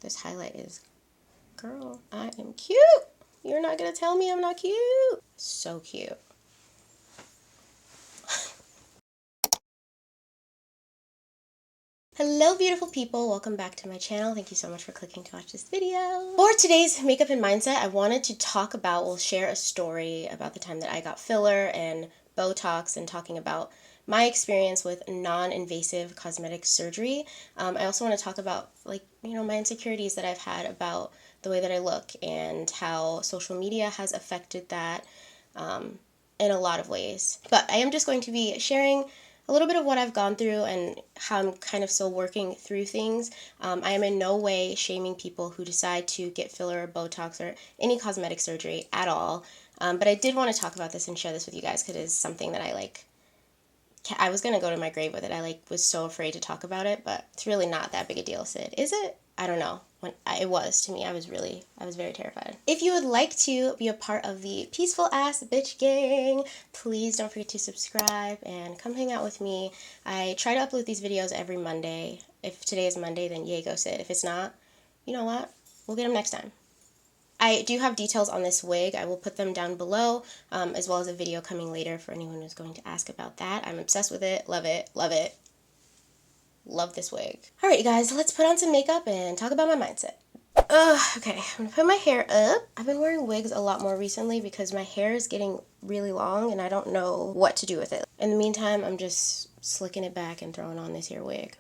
this highlight is. Girl, I am cute. You're not gonna tell me I'm not cute. So cute. Hello beautiful people, welcome back to my channel. Thank you so much for clicking to watch this video. For today's makeup and mindset, I wanted to talk about, share a story about the time that I got filler and Botox and talking about my experience with non-invasive cosmetic surgery. I also want to talk about my insecurities that I've had about the way that I look and how social media has affected that in a lot of ways. But I am just going to be sharing a little bit of what I've gone through and how I'm kind of still working through things. I am in no way shaming people who decide to get filler or Botox or any cosmetic surgery at all. But I did want to talk about this and share this with you guys because it is something that I was going to go to my grave with it. I was so afraid to talk about it, but it's really not that big a deal, Sid. Is it? I don't know. It was to me. I was very terrified. If you would like to be a part of the peaceful ass bitch gang, please don't forget to subscribe and come hang out with me. I try to upload these videos every Monday. If today is Monday, then yay, go Sid. If it's not, you know what? We'll get them next time. I do have details on this wig. I will put them down below, as well as a video coming later for anyone who's going to ask about that. I'm obsessed with it. Love it. Love it. Love this wig. Alright, you guys, let's put on some makeup and talk about my mindset. Okay, I'm gonna put my hair up. I've been wearing wigs a lot more recently because my hair is getting really long and I don't know what to do with it. In the meantime, I'm just slicking it back and throwing on this here wig.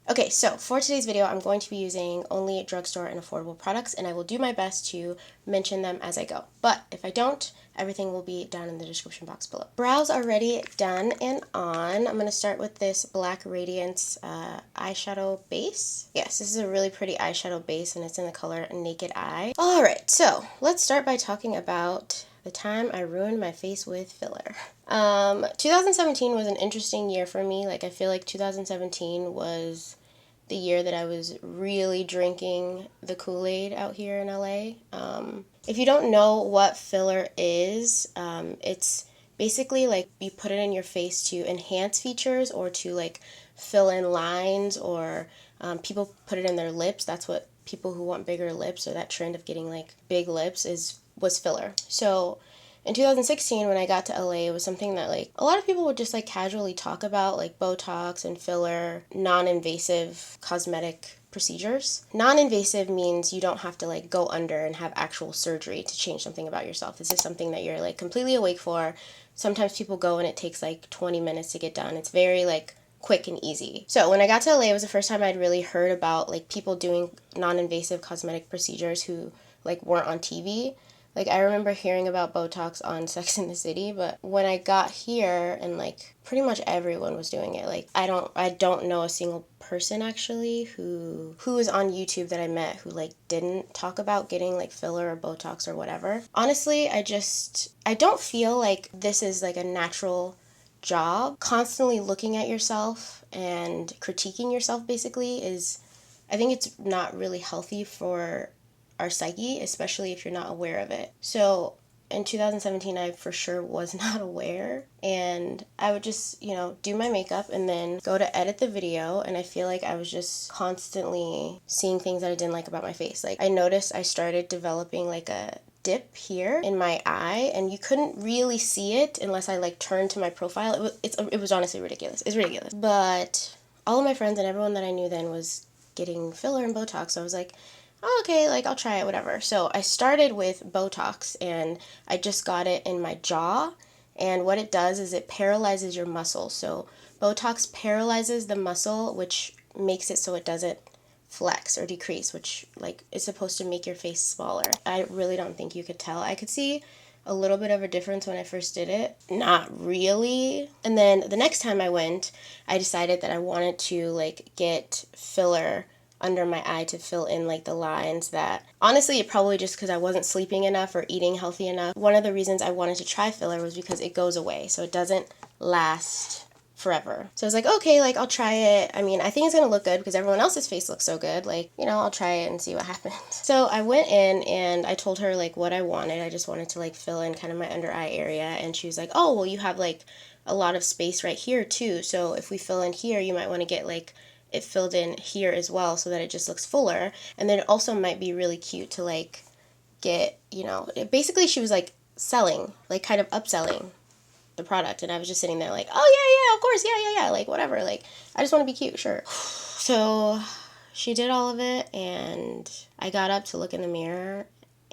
Okay, so for today's video, I'm going to be using only drugstore and affordable products, and I will do my best to mention them as I go. But if I don't, everything will be down in the description box below. Brows already done and on. I'm going to start with this black Radiance eyeshadow base. Yes, this is a really pretty eyeshadow base, and it's in the color Naked Eye. Alright, so let's start by talking about the time I ruined my face with filler. 2017 was an interesting year for me. I feel like 2017 was the year that I was really drinking the Kool-Aid out here in LA. If you don't know what filler is, it's basically you put it in your face to enhance features or to fill in lines, or people put it in their lips. That's what people who want bigger lips, or that trend of getting big lips, was filler. So in 2016, when I got to LA, it was something that a lot of people would just casually talk about, Botox and filler, non-invasive cosmetic procedures. Non-invasive means you don't have to go under and have actual surgery to change something about yourself. This is something that you're completely awake for. Sometimes people go and it takes 20 minutes to get done. It's very quick and easy. So when I got to LA, it was the first time I'd really heard about people doing non-invasive cosmetic procedures who weren't on TV. I remember hearing about Botox on Sex and the City, but when I got here and pretty much everyone was doing it. I don't know a single person actually who was on YouTube that I met who didn't talk about getting filler or Botox or whatever. Honestly, I don't feel like this is a natural job. Constantly looking at yourself and critiquing yourself basically I think it's not really healthy for our psyche, especially if you're not aware of it. So in 2017, I for sure was not aware, and I would just, do my makeup and then go to edit the video, and I feel like I was just constantly seeing things that I didn't like about my face. I noticed I started developing a dip here in my eye, and you couldn't really see it unless I turned to my profile. It was honestly ridiculous. It's ridiculous. But all of my friends and everyone that I knew then was getting filler and Botox, so I was like, oh, okay, I'll try it, whatever. So I started with Botox, and I just got it in my jaw, and what it does is it paralyzes your muscle. So Botox paralyzes the muscle, which makes it so it doesn't flex or decrease, which is supposed to make your face smaller. I really don't think you could tell. I could see a little bit of a difference when I first did it. Not really. And then the next time I went, I decided that I wanted to get filler under my eye to fill in the lines that, honestly, it probably just because I wasn't sleeping enough or eating healthy enough. One of the reasons I wanted to try filler was because it goes away, so it doesn't last forever. So I was like, okay, I'll try it. I mean, I think it's gonna look good because everyone else's face looks so good. I'll try it and see what happens. So I went in and I told her what I wanted. I just wanted to fill in kind of my under eye area, and she was like, oh, well, you have a lot of space right here too, so if we fill in here, you might want to get it filled in here as well so that it just looks fuller. And then it also might be really cute to like get, you know, basically she was like selling, like kind of upselling the product, and I was just sitting there like, oh yeah, of course, yeah, like whatever, like I just want to be cute, sure. So she did all of it, and I got up to look in the mirror,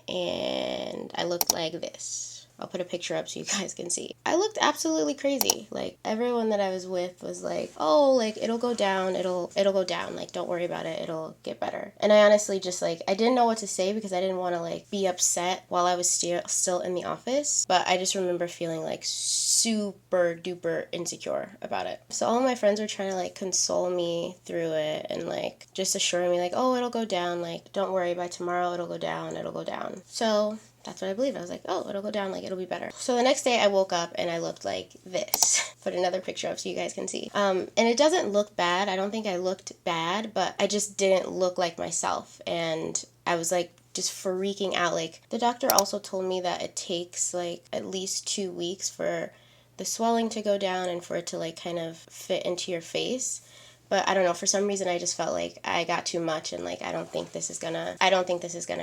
and I looked like this. I'll put a picture up so you guys can see. I looked absolutely crazy. Like, everyone that I was with was like, oh, like, it'll go down, it'll go down, like, don't worry about it, it'll get better. And I honestly just, like, I didn't know what to say because I didn't want to, like, be upset while I was still in the office, but I just remember feeling, like, super duper insecure about it. So all of my friends were trying to, like, console me through it and, like, just assuring me, like, oh, it'll go down, like, don't worry, by tomorrow it'll go down, it'll go down. So that's what I believed. I was like, oh, it'll go down, like, it'll be better. So the next day I woke up and I looked like this. Put another picture up so you guys can see. And it doesn't look bad. I don't think I looked bad, but I just didn't look like myself. And I was like just freaking out. Like, the doctor also told me that it takes like at least 2 weeks for the swelling to go down and for it to like kind of fit into your face. But I don't know, for some reason I just felt like I got too much and like I don't think this is gonna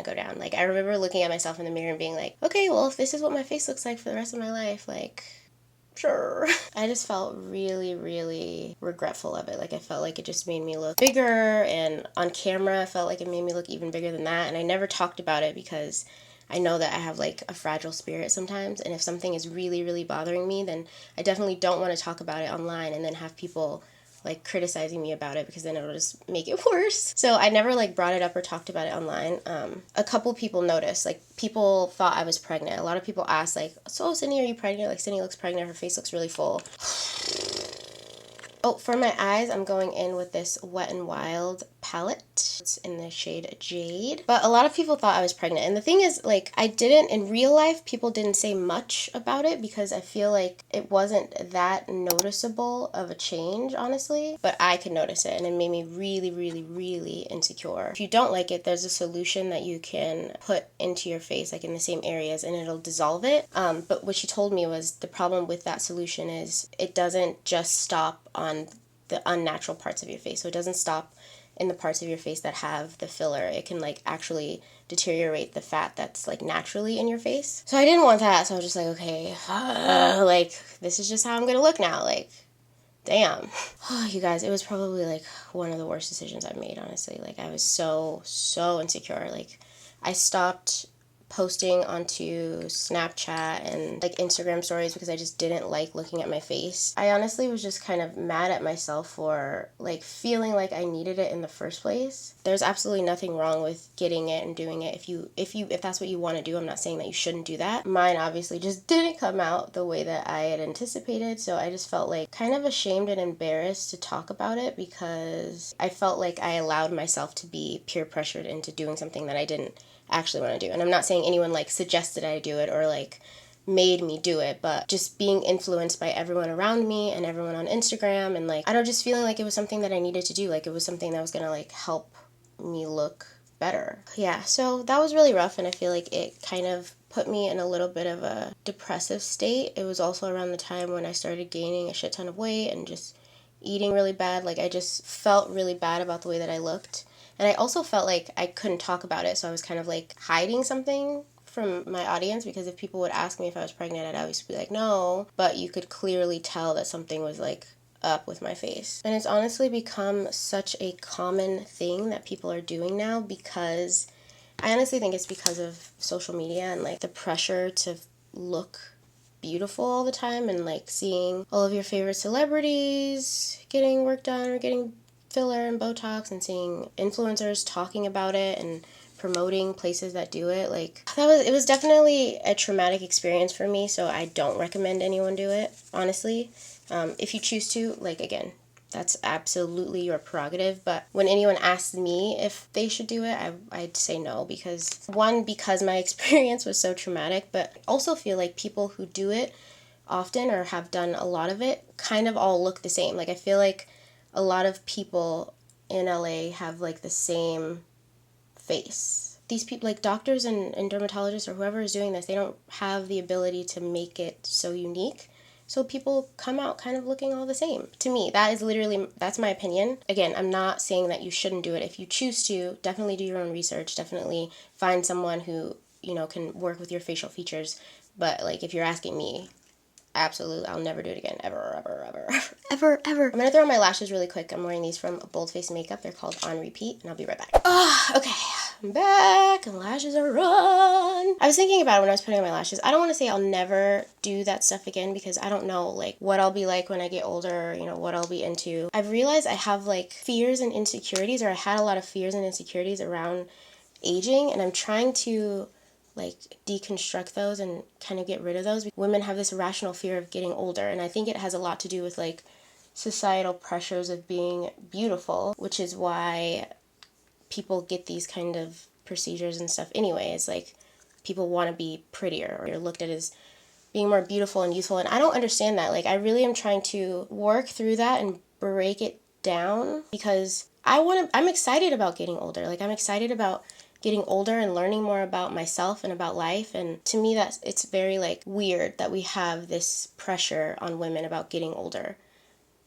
go down. Like, I remember looking at myself in the mirror and being like, okay, well, if this is what my face looks like for the rest of my life, like, sure. I just felt really, really regretful of it. Like, I felt like it just made me look bigger, and on camera I felt like it made me look even bigger than that. And I never talked about it because I know that I have like a fragile spirit sometimes, and if something is really, really bothering me, then I definitely don't want to talk about it online and then have people like criticizing me about it, because then it'll just make it worse. So I never like brought it up or talked about it online. A couple people noticed, like, people thought I was pregnant. A lot of people asked, like, so Sydney, are you pregnant? Like, Sydney looks pregnant, her face looks really full. Oh, for my eyes, I'm going in with this Wet n Wild palette. It's in the shade Jade. But a lot of people thought I was pregnant. And the thing is, like, I didn't, in real life, people didn't say much about it because I feel like it wasn't that noticeable of a change, honestly. But I could notice it, and it made me really, really, really insecure. If you don't like it, there's a solution that you can put into your face, like in the same areas, and it'll dissolve it. But what she told me was the problem with that solution is it doesn't just stop on the unnatural parts of your face. So it doesn't stop in the parts of your face that have the filler. It can like actually deteriorate the fat that's like naturally in your face. So I didn't want that. So I was just like, okay, like, this is just how I'm gonna look now. Like, damn. You guys, it was probably like one of the worst decisions I've made, honestly. Like, I was so insecure. Like, I stopped posting onto Snapchat and like Instagram stories because I just didn't like looking at my face. I honestly was just kind of mad at myself for like feeling like I needed it in the first place. There's absolutely nothing wrong with getting it and doing it if that's what you want to do. I'm not saying that you shouldn't do that. Mine obviously just didn't come out the way that I had anticipated, so I just felt like kind of ashamed and embarrassed to talk about it because I felt like I allowed myself to be peer pressured into doing something that I didn't actually want to do. And I'm not saying anyone like suggested I do it or like made me do it, but just being influenced by everyone around me and everyone on Instagram, and like, I don't, just feeling like it was something that I needed to do. Like, it was something that was gonna like help me look better. Yeah, so that was really rough, and I feel like it kind of put me in a little bit of a depressive state. It was also around the time when I started gaining a shit ton of weight and just eating really bad. Like, I just felt really bad about the way that I looked. And I also felt like I couldn't talk about it, so I was kind of like hiding something from my audience, because if people would ask me if I was pregnant, I'd always be like, no. But you could clearly tell that something was like up with my face. And it's honestly become such a common thing that people are doing now, because I honestly think it's because of social media and like the pressure to look beautiful all the time, and like seeing all of your favorite celebrities getting work done or getting filler and Botox, and seeing influencers talking about it and promoting places that do it. Like, it was definitely a traumatic experience for me, so I don't recommend anyone do it, honestly. If you choose to, like, again, that's absolutely your prerogative, but when anyone asks me if they should do it, I'd say no, because my experience was so traumatic, but I also feel like people who do it often or have done a lot of it kind of all look the same. Like, I feel like a lot of people in LA have like the same face. These people, like doctors and dermatologists or whoever is doing this, they don't have the ability to make it so unique. so people come out kind of looking all the same. To me, that is literally, that's my opinion. Again, I'm not saying that you shouldn't do it. If you choose to, definitely do your own research. Definitely find someone who, you know, can work with your facial features. But like, if you're asking me, absolutely, I'll never do it again, ever. I'm gonna throw on my lashes really quick. I'm wearing these from Bold Face Makeup. They're called On Repeat, and I'll be right back. Okay, I'm back, and lashes are on. I was thinking about it when I was putting on my lashes. I don't want to say I'll never do that stuff again, because I don't know, like, what I'll be like when I get older, you know, what I'll be into. I've realized I have, like, fears and insecurities, or I had a lot of fears and insecurities around aging, and I'm trying to like deconstruct those and kind of get rid of those. Women have this irrational fear of getting older, and I think it has a lot to do with like societal pressures of being beautiful, which is why people get these kind of procedures and stuff anyway. It's like people want to be prettier, or you're looked at as being more beautiful and youthful, and I don't understand that. Like, I really am trying to work through that and break it down, because I'm excited about getting older. Like, I'm excited about getting older and learning more about myself and about life. And to me, it's very like weird that we have this pressure on women about getting older.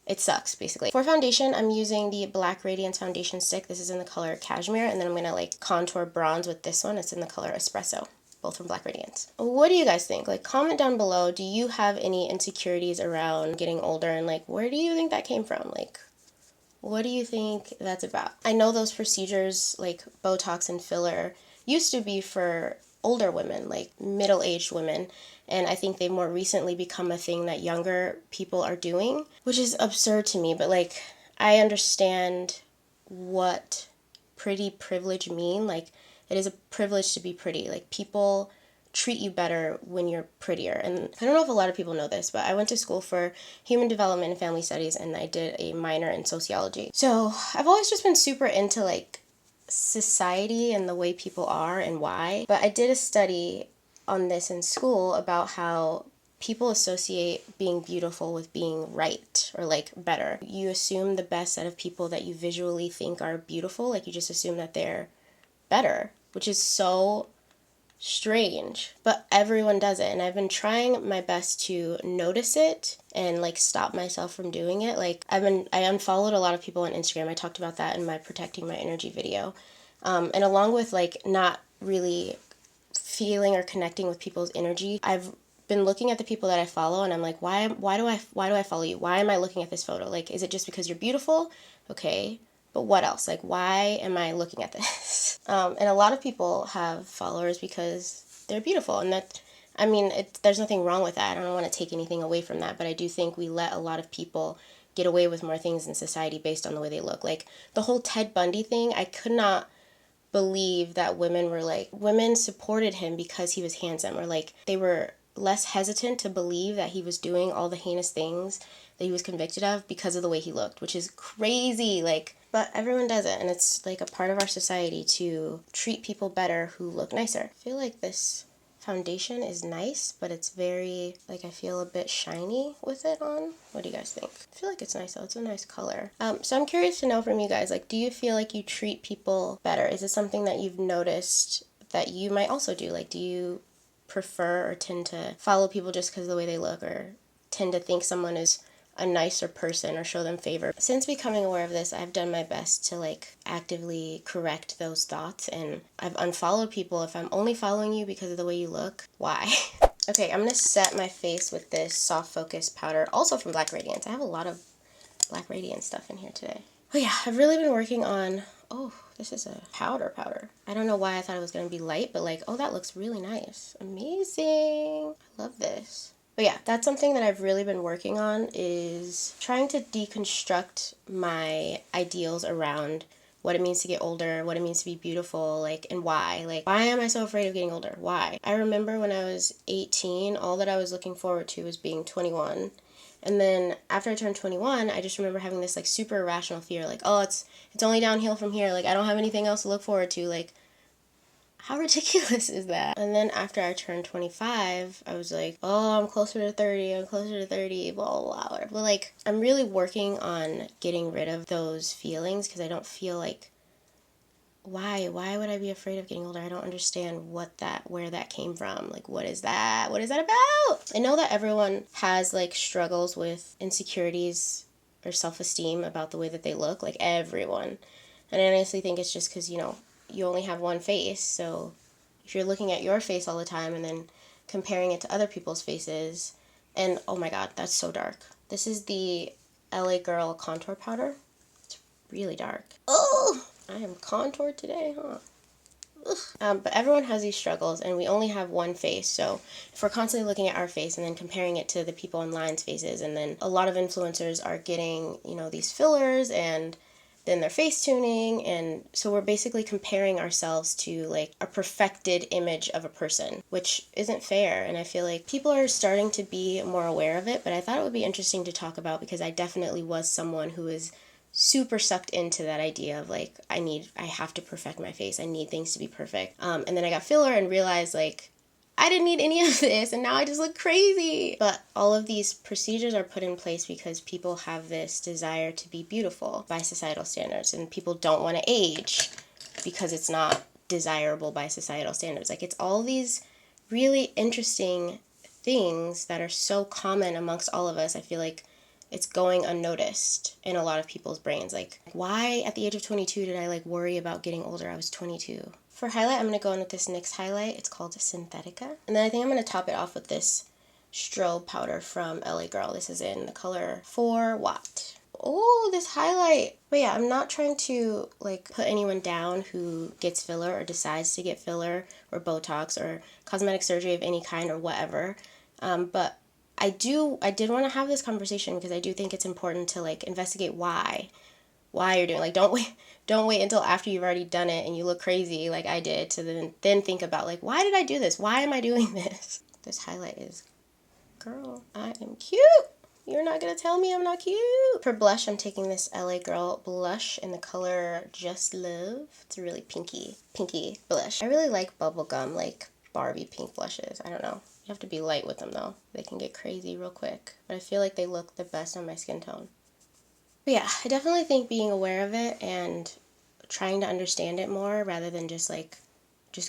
It sucks, basically. For foundation, I'm using the Black Radiance foundation stick. This is in the color Cashmere, and then I'm gonna like contour bronze with this one. It's in the color Espresso, both from Black Radiance. What do you guys think? Like, comment down below. Do you have any insecurities around getting older, and like, where do you think that came from? Like, what do you think that's about? I know those procedures like Botox and filler used to be for older women, like middle-aged women, and I think they've more recently become a thing that younger people are doing, which is absurd to me. But like, I understand what pretty privilege mean. Like, it is a privilege to be pretty. Like, people treat you better when you're prettier. And I don't know if a lot of people know this, but I went to school for human development and family studies, and I did a minor in sociology. So I've always just been super into like society and the way people are and why. But I did a study on this in school about how people associate being beautiful with being right, or like better. You assume the best out of people that you visually think are beautiful. Like, you just assume that they're better, which is so strange, but everyone does it. And I've been trying my best to notice it and like stop myself from doing it. Like, I unfollowed a lot of people on Instagram. I talked about that in my Protecting My Energy video. And along with like not really feeling or connecting with people's energy, I've been looking at the people that I follow, and I'm like, why do I follow you? Why am I looking at this photo? Like, is it just because you're beautiful? Okay, but what else? Like, why am I looking at this? And a lot of people have followers because they're beautiful, and that, I mean, there's nothing wrong with that. I don't want to take anything away from that, but I do think we let a lot of people get away with more things in society based on the way they look. Like, the whole Ted Bundy thing, I could not believe that women supported him because he was handsome, or like they were less hesitant to believe that he was doing all the heinous things that he was convicted of because of the way he looked, which is crazy. Like, but everyone does it, and it's like a part of our society to treat people better who look nicer. I feel like this foundation is nice, but it's very, like, I feel a bit shiny with it on. What do you guys think? I feel like it's nice though. It's a nice color. So I'm curious to know from you guys, like, do you feel like you treat people better? Is it something that you've noticed that you might also do? Like, do you prefer or tend to follow people just because of the way they look, or tend to think someone is a nicer person or show them favor? Since becoming aware of this, I've done my best to like actively correct those thoughts, and I've unfollowed people. If I'm only following you because of the way you look, why? Okay, I'm gonna set my face with this soft focus powder, also from Black Radiance. I have a lot of Black Radiance stuff in here today. Oh yeah, I've really been working on, oh, this is a powder. I don't know why I thought it was gonna be light, but like, oh, that looks really nice. Amazing. I love this. But yeah, that's something that I've really been working on, is trying to deconstruct my ideals around what it means to get older, what it means to be beautiful, like, and why. Like, why am I so afraid of getting older? Why? I remember when I was 18, all that I was looking forward to was being 21. And then after I turned 21, I just remember having this like super irrational fear, like, oh, it's only downhill from here. Like, I don't have anything else to look forward to. Like, how ridiculous is that? And then after I turned 25, I was like, oh, I'm closer to 30, blah, blah, blah. But like, I'm really working on getting rid of those feelings, because I don't feel like why would I be afraid of getting older? I don't understand where that came from. Like, what is that about? I know that everyone has like struggles with insecurities or self-esteem about the way that they look, like everyone. And I honestly think it's just because, you only have one face, so if you're looking at your face all the time and then comparing it to other people's faces, and oh my god, that's so dark. This is the LA Girl contour powder. It's really dark. Oh, I am contoured today, huh? But everyone has these struggles, and we only have one face, so if we're constantly looking at our face and then comparing it to the people online's faces, and then a lot of influencers are getting, these fillers, and then they're face tuning, and so we're basically comparing ourselves to like a perfected image of a person, which isn't fair. And I feel like people are starting to be more aware of it, but I thought it would be interesting to talk about because I definitely was someone who is super sucked into that idea of like I have to perfect my face, I need things to be perfect, and then I got filler and realized like I didn't need any of this, and now I just look crazy. But all of these procedures are put in place because people have this desire to be beautiful by societal standards, and people don't want to age because it's not desirable by societal standards. Like, it's all these really interesting things that are so common amongst all of us. I feel like it's going unnoticed in a lot of people's brains. Like, why at the age of 22 did I like worry about getting older? I was 22. For highlight, I'm going to go in with this NYX Highlight. It's called Synthetica. And then I think I'm going to top it off with this Strobe powder from LA Girl. This is in the color 4 Watt. Oh, this highlight. But yeah, I'm not trying to like put anyone down who gets filler or decides to get filler or Botox or cosmetic surgery of any kind or whatever. But I did want to have this conversation because I do think it's important to like investigate why you're doing, like, don't wait until after you've already done it and you look crazy like I did to then think about like, why did I do this? Why am I doing this? This highlight is, girl, I am cute. You're not gonna tell me I'm not cute. For blush, I'm taking this LA Girl blush in the color Just Love. It's a really pinky blush. I really like bubblegum, like Barbie pink blushes. I don't know. You have to be light with them though. They can get crazy real quick. But I feel like they look the best on my skin tone. But yeah, I definitely think being aware of it and trying to understand it more rather than just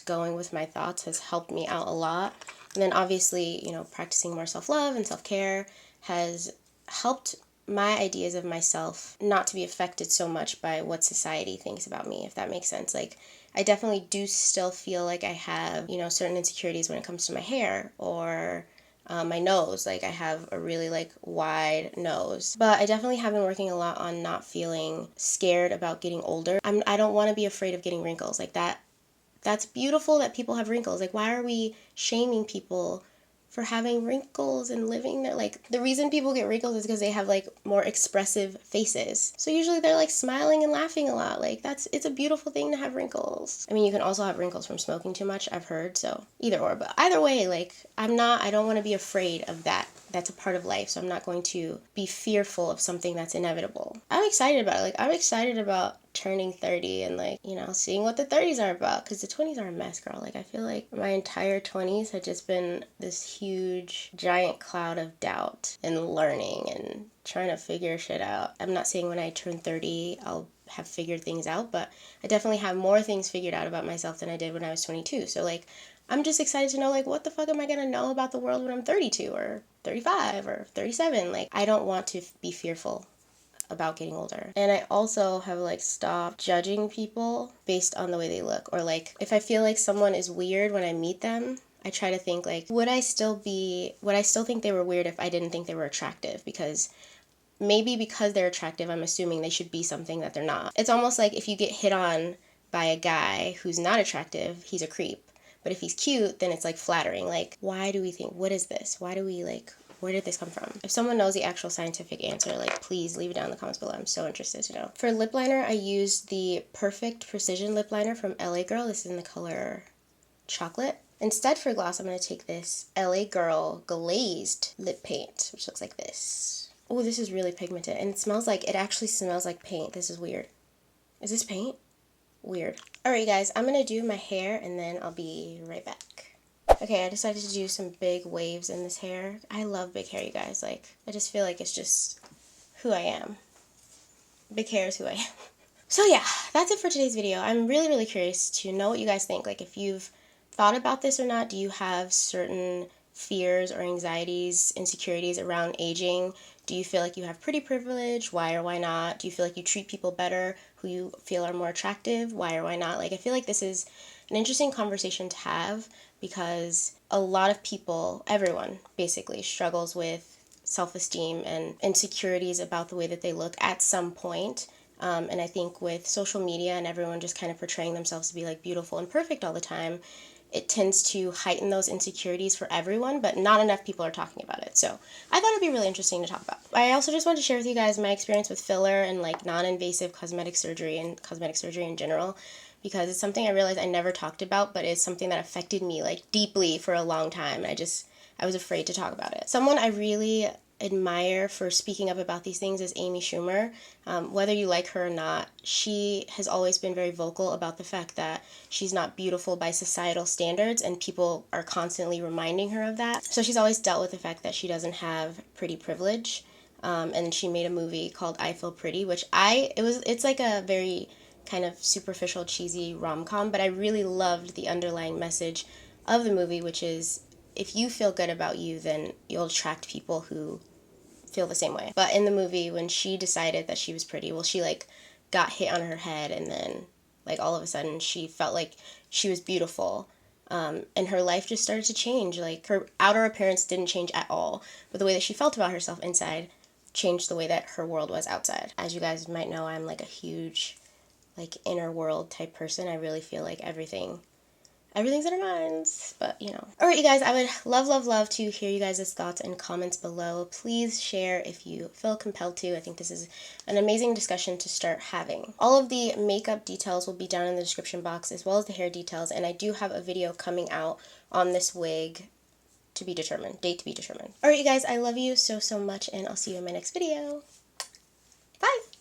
going with my thoughts has helped me out a lot. And then obviously, practicing more self-love and self-care has helped my ideas of myself not to be affected so much by what society thinks about me, if that makes sense. Like, I definitely do still feel like I have, certain insecurities when it comes to my hair or my nose. Like, I have a really like wide nose, but I definitely have been working a lot on not feeling scared about getting older. I don't want to be afraid of getting wrinkles. Like, that's beautiful that people have wrinkles. Like, why are we shaming people for having wrinkles and living there? Like, the reason people get wrinkles is because they have like more expressive faces. So usually they're like smiling and laughing a lot. Like, it's a beautiful thing to have wrinkles. I mean, you can also have wrinkles from smoking too much, I've heard, so either or. But either way, like, I don't want to be afraid of that. That's a part of life, so I'm not going to be fearful of something that's inevitable. I'm excited about it. Like, I'm excited about turning 30 and like, seeing what the 30s are about, because the 20s are a mess, girl. Like, I feel like my entire 20s had just been this huge giant cloud of doubt and learning and trying to figure shit out. I'm not saying when I turn 30 I'll have figured things out, but I definitely have more things figured out about myself than I did when I was 22. So like, I'm just excited to know, like, what the fuck am I gonna know about the world when I'm 32 or 35 or 37? Like, I don't want to be fearful about getting older. And I also have like stopped judging people based on the way they look, or like if I feel like someone is weird when I meet them, I try to think like, would I still think they were weird if I didn't think they were attractive? Because maybe because they're attractive, I'm assuming they should be something that they're not. It's almost like if you get hit on by a guy who's not attractive, he's a creep. But if he's cute, then it's like flattering. Like, why do we think, what is this? Why do we like, where did this come from? If someone knows the actual scientific answer, like, please leave it down in the comments below. I'm so interested to know. For lip liner, I used the Perfect Precision Lip Liner from LA Girl. This is in the color Chocolate. Instead, for gloss, I'm going to take this LA Girl Glazed Lip Paint, which looks like this. Oh, this is really pigmented, and it actually smells like paint. This is weird. Is this paint? Weird. Alright guys, I'm gonna do my hair and then I'll be right back. Okay, I decided to do some big waves in this hair. I love big hair, you guys. Like, I just feel like it's just who I am. Big hair is who I am. So yeah, that's it for today's video. I'm really, really curious to know what you guys think. Like, if you've thought about this or not. Do you have certain fears or anxieties, insecurities around aging? Do you feel like you have pretty privilege? Why or why not? Do you feel like you treat people better who you feel are more attractive? Why or why not? Like, I feel like this is an interesting conversation to have because a lot of people, everyone basically, struggles with self-esteem and insecurities about the way that they look at some point. And I think with social media and everyone just kind of portraying themselves to be like beautiful and perfect all the time, it tends to heighten those insecurities for everyone, but not enough people are talking about it. So I thought it'd be really interesting to talk about. I also just wanted to share with you guys my experience with filler and like non-invasive cosmetic surgery and cosmetic surgery in general, because it's something I realized I never talked about, but it's something that affected me like deeply for a long time. I was afraid to talk about it. Someone I really admire for speaking up about these things is Amy Schumer. Whether you like her or not, she has always been very vocal about the fact that she's not beautiful by societal standards, and people are constantly reminding her of that. So she's always dealt with the fact that she doesn't have pretty privilege. And she made a movie called I Feel Pretty, which it's like a very kind of superficial, cheesy rom-com, but I really loved the underlying message of the movie, which is if you feel good about you, then you'll attract people who feel the same way. But in the movie, when she decided that she was pretty, well, she like got hit on her head, and then like all of a sudden she felt like she was beautiful. And her life just started to change. Like, her outer appearance didn't change at all, but the way that she felt about herself inside changed the way that her world was outside. As you guys might know, I'm like a huge like inner world type person. I really feel like everything's in our minds, but you know. Alright, you guys, I would love to hear you guys' thoughts and comments below. Please share if you feel compelled to. I think this is an amazing discussion to start having. All of the makeup details will be down in the description box, as well as the hair details, and I do have a video coming out on this wig to be determined, date to be determined. Alright, you guys, I love you so much, and I'll see you in my next video. Bye!